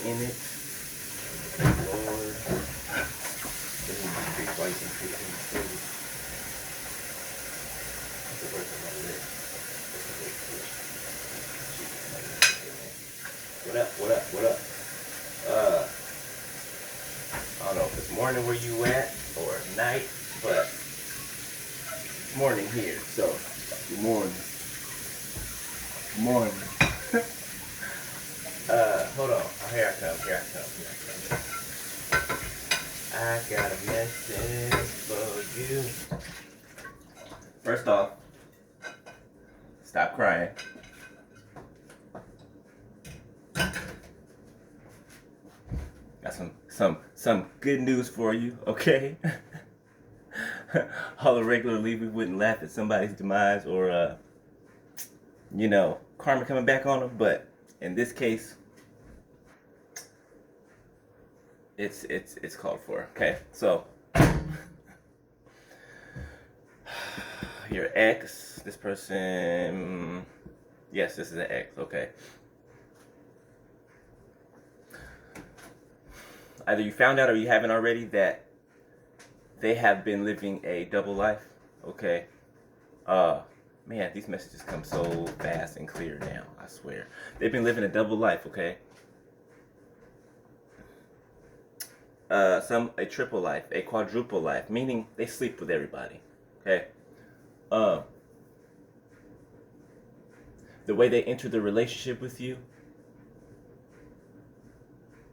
in it. Lord, this is increase while you increase in the city. That's the verse on my list. What up? What up? What up? I don't know if it's morning where you at or night, but it's morning here. So, good morning. Good morning. Hold on. Oh, here I come. Here I come. Here I come. I got a message for you. First off, stop crying. Got some good news for you, okay? Although regularly we wouldn't laugh at somebody's demise or karma coming back on them, but in this case, it's called for. Okay, so your ex, this person, yes, this is an ex. Okay. Either you found out or you haven't already that they have been living a double life. Okay. Man, these messages come so fast and clear now, I swear. They've been living a double life, okay? Some a triple life, a quadruple life, meaning they sleep with everybody, okay? The way they enter the relationship with you,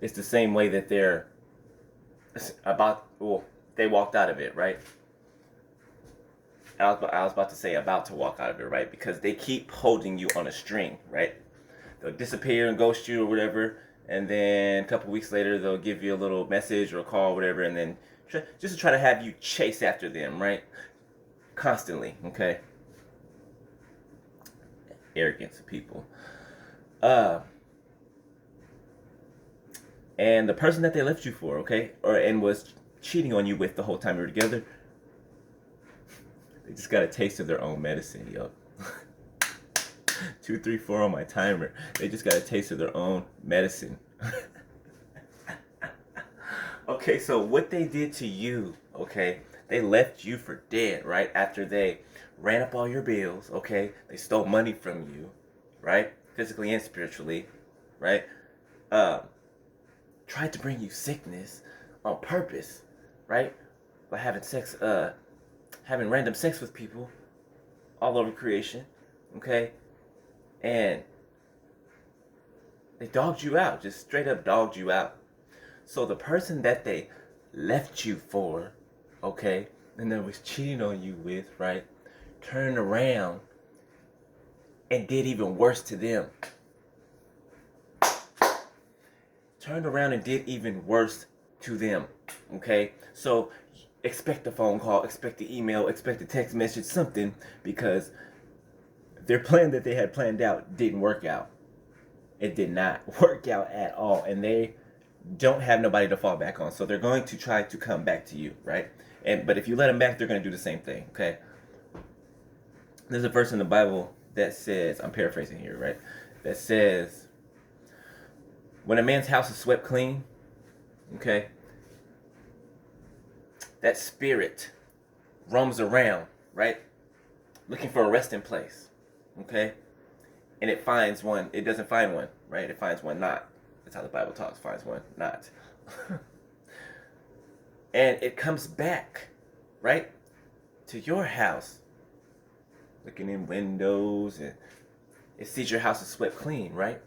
it's the same way that they walked out of it, right? I was about to say about to walk out of it, right? Because they keep holding you on a string, right? They'll disappear and ghost you or whatever, and then a couple weeks later they'll give you a little message or a call or whatever, and then just to try to have you chase after them, right? Constantly, okay? Arrogance of people. And the person that they left you for, okay, and was cheating on you with the whole time you were together, they just got a taste of their own medicine, yo. 2, 3, 4 on my timer. They just got a taste of their own medicine. Okay, so what they did to you, okay, they left you for dead, right? After they ran up all your bills, okay, they stole money from you, right? Physically and spiritually, right? Tried to bring you sickness on purpose, right? By having random sex with people all over creation, okay? And they dogged you out, just straight up dogged you out. So the person that they left you for, okay, and that was cheating on you with, right, turned around and did even worse to them. Turned around and did even worse to them, okay? So expect a phone call, expect the email, expect a text message, something, because their plan that they had planned out didn't work out. It did not work out at all, and they don't have nobody to fall back on, so they're going to try to come back to you, right? But if you let them back, they're going to do the same thing, okay? There's a verse in the Bible that says, I'm paraphrasing here, right? That says, when a man's house is swept clean, okay, that spirit roams around, right, looking for a resting place, okay, and it finds one. It doesn't find one, right? It finds one not. That's how the Bible talks. Finds one not. And it comes back, right, to your house, looking in windows, and it sees your house is swept clean, right?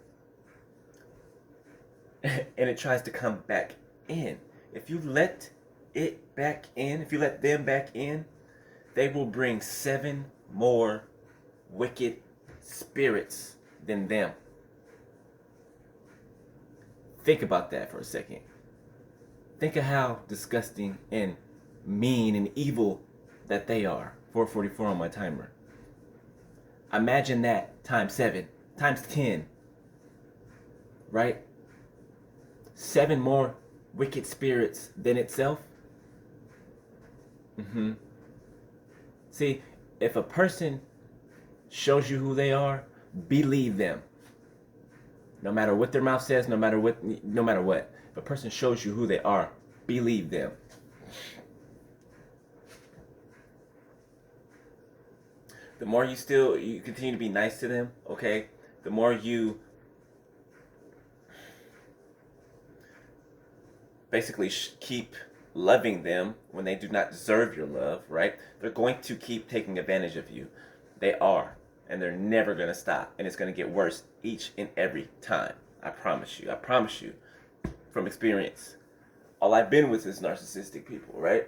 And it tries to come back in. If you let it back in, if you let them back in, they will bring 7 more wicked spirits than them. Think about that for a second. Think of how disgusting and mean and evil that they are. 4:44 on my timer. Imagine that times 7, times 10, right? 7 more wicked spirits than itself. See, if a person shows you who they are, believe them. No matter what their mouth says, no matter what. If a person shows you who they are, believe them. The more you continue to be nice to them, okay? The more you basically keep loving them when they do not deserve your love, right? They're going to keep taking advantage of you. They are. And they're never going to stop. And it's going to get worse each and every time. I promise you. I promise you. From experience. All I've been with is narcissistic people, right?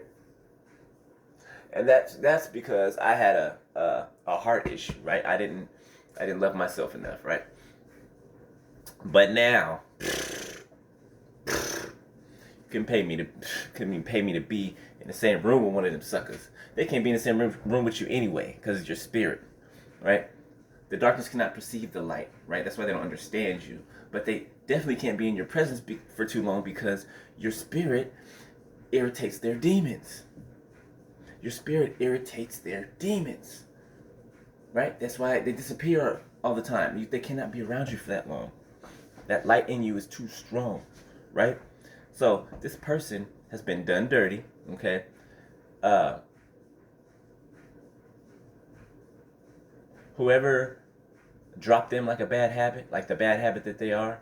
And that's because I had a heart issue, right? I didn't love myself enough, right? But now can pay me to be in the same room with one of them suckers. They can't be in the same room with you anyway, because it's your spirit, right? The darkness cannot perceive the light, right? That's why they don't understand you. But they definitely can't be in your presence for too long, because your spirit irritates their demons. Your spirit irritates their demons, right? That's why they disappear all the time. They cannot be around you for that long. That light in you is too strong, right? So this person has been done dirty, okay? Whoever dropped them like a bad habit, like the bad habit that they are,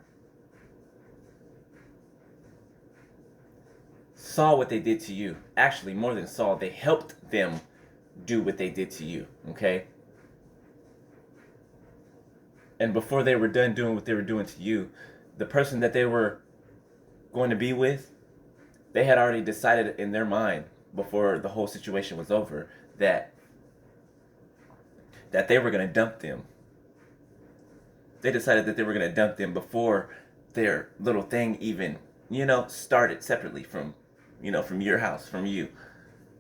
saw what they did to you. Actually, more than saw, they helped them do what they did to you, okay? And before they were done doing what they were doing to you, the person that they were going to be with, they had already decided in their mind before the whole situation was over that they were going to dump them. They decided that they were going to dump them before their little thing even, started separately from your house, from you.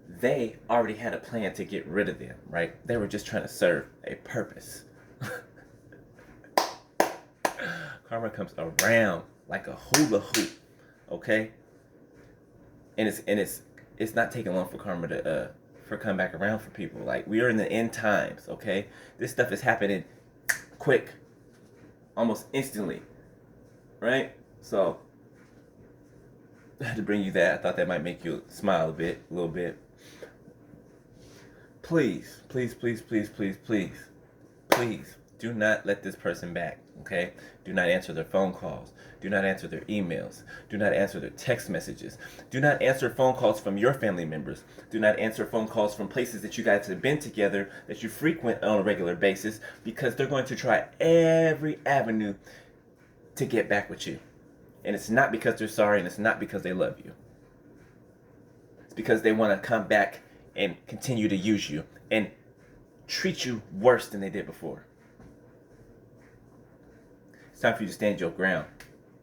They already had a plan to get rid of them, right? They were just trying to serve a purpose. Karma comes around like a hula hoop, okay? And it's not taking long for karma to come back around for people. Like, we are in the end times, okay? This stuff is happening quick, almost instantly, right? So I had to bring you that. I thought that might make you smile a little bit. Please, please, please, please, please, please, please, do not let this person back, okay? Do not answer their phone calls. Do not answer their emails. Do not answer their text messages. Do not answer phone calls from your family members. Do not answer phone calls from places that you guys have been together, that you frequent on a regular basis, because they're going to try every avenue to get back with you. And it's not because they're sorry, and it's not because they love you. It's because they want to come back and continue to use you and treat you worse than they did before. It's time for you to stand your ground.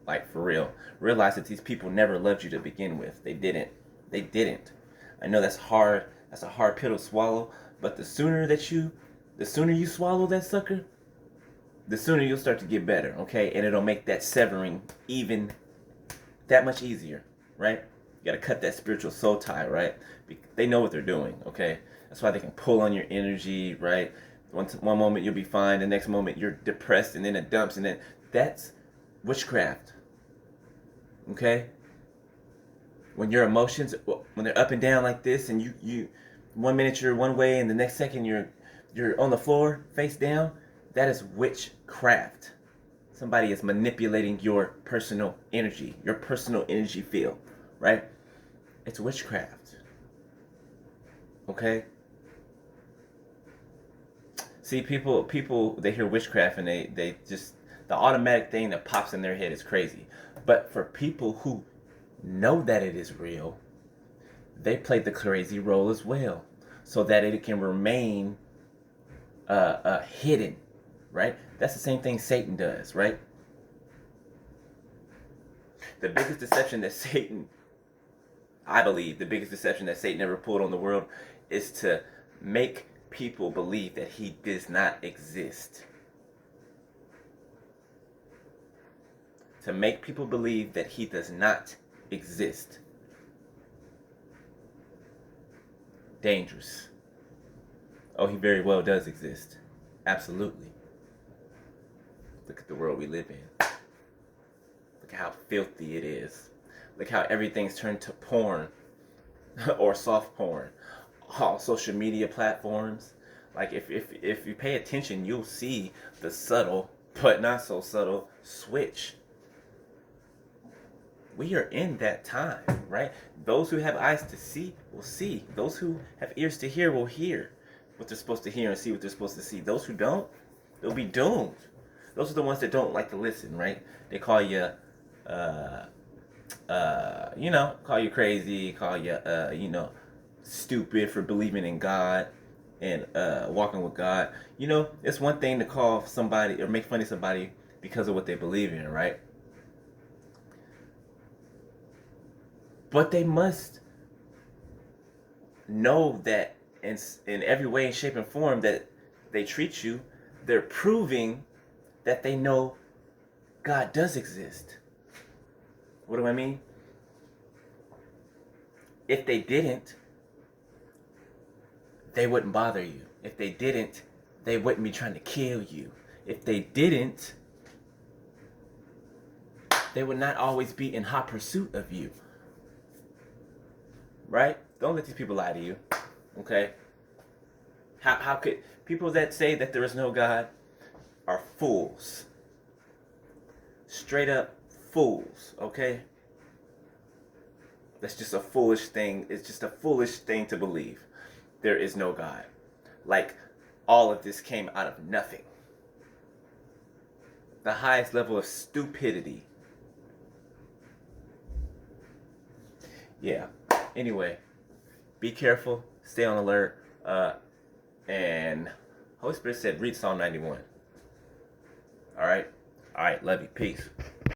Like, for real. Realize that these people never loved you to begin with. They didn't. They didn't. I know that's hard. That's a hard pill to swallow. But the sooner you swallow that sucker, the sooner you'll start to get better, okay? And it'll make that severing even that much easier, right? You gotta cut that spiritual soul tie, right? They know what they're doing, okay? That's why they can pull on your energy, right? One moment you'll be fine, the next moment you're depressed, and then it dumps, and then that's witchcraft, okay? When your emotions, when they're up and down like this, and you 1 minute you're one way, and the next second you're on the floor, face down, that is witchcraft. Somebody is manipulating your personal energy field, right? It's witchcraft. Okay? See, people, they hear witchcraft and they just, the automatic thing that pops in their head is crazy. But for people who know that it is real, they play the crazy role as well, so that it can remain hidden, right? That's the same thing Satan does, right? The biggest deception that Satan, I believe, the biggest deception that Satan ever pulled on the world is to make people believe that he does not exist. To make people believe that he does not exist. Dangerous. Oh, he very well does exist. Absolutely. Look at the world we live in. Look how filthy it is. Look how everything's turned to porn or soft porn. All social media platforms. Like if you pay attention, you'll see the subtle but not so subtle switch. We are in that time, right? Those who have eyes to see will see. Those who have ears to hear will hear what they're supposed to hear and see what they're supposed to see. Those who don't, they'll be doomed. Those are the ones that don't like to listen, right? They call you, call you crazy, call you, stupid for believing in God and walking with God. It's one thing to call somebody or make fun of somebody because of what they believe in, right? But they must know that in every way, shape, and form that they treat you, they're proving that they know God does exist. What do I mean? If they didn't, they wouldn't bother you. If they didn't, they wouldn't be trying to kill you. If they didn't, they would not always be in hot pursuit of you. Right? Don't let these people lie to you. Okay? How could people that say that there is no God are fools? Straight up fools, okay? That's just a foolish thing. It's just a foolish thing to believe. There is no God. Like all of this came out of nothing. The highest level of stupidity. Yeah. Anyway, be careful, stay on alert, and Holy Spirit said read Psalm 91. All right, love you, peace.